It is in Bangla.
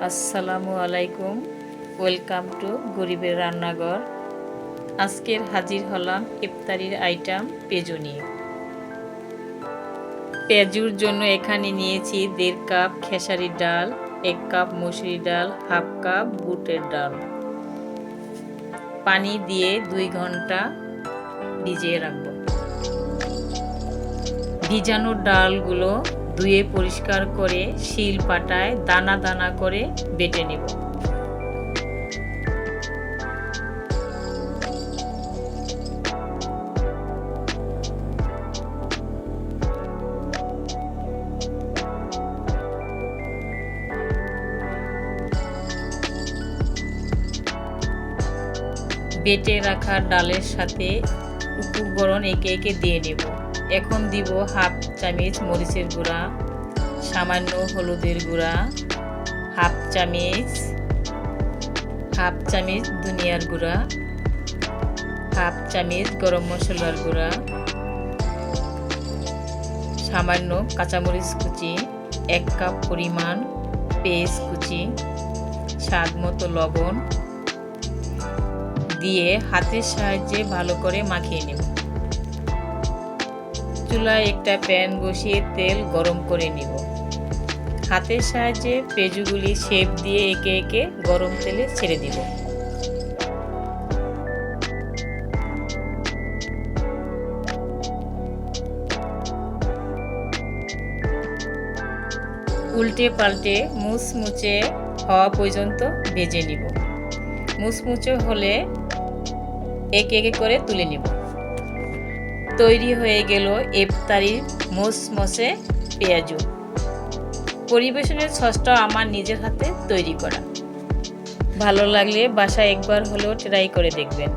আসসালামু আলাইকুম। ওয়েলকাম টু গরিবের রান্নাঘর। আজকের হাজির হলাম ইফতারির আইটেম পেঁজু নিয়ে। পেঁজুর জন্য এখানে নিয়েছি 1.5 কাপ খেসারির ডাল, 1 কাপ মসুরি ডাল, হাফ কাপ বুটের ডাল। পানি দিয়ে 2 ঘন্টা ভিজিয়ে রাখব। ভিজানো ডালগুলো ধুয়ে পরিষ্কার করে শিল পাটায় দানা দানা করে বেটে নেব। বেটে রাখা ডালের সাথে উপকরণ একে একে দিয়ে নেব। এখন দিব হাফ চামচ মরিচের গুঁড়া, সামান্য হলুদের গুঁড়া, হাফ চামচ ধনিয়ার গুঁড়া, হাফ চামচ গরম মশলার গুঁড়া, সামান্য কাঁচামরিচ কুচি, 1 কাপ পরিমাণ পেঁয়াজ কুচি, স্বাদ মতো লবণ দিয়ে হাতের সাহায্যে ভালো করে মাখিয়ে নেব। চুলায় একটা প্যান বসিয়ে তেল গরম করে নিব। হাতের সাহায্যে পেঁজুগুলি শেপ দিয়ে একে একে গরম তেলে ছেড়ে দিব। উল্টে পাল্টে মুচমুচে হওয়া পর্যন্ত ভেজে নিব। মুচমুচে হলে একে একে করে তুলে নিব। তৈরি হয়ে গেল ইফতারির মুচমুচে পেঁয়াজু। পরিবেশনের সসটা আমার নিজের হাতে তৈরি করা। ভালো লাগলে বাসায় একবার হলেও ট্রাই করে দেখবেন।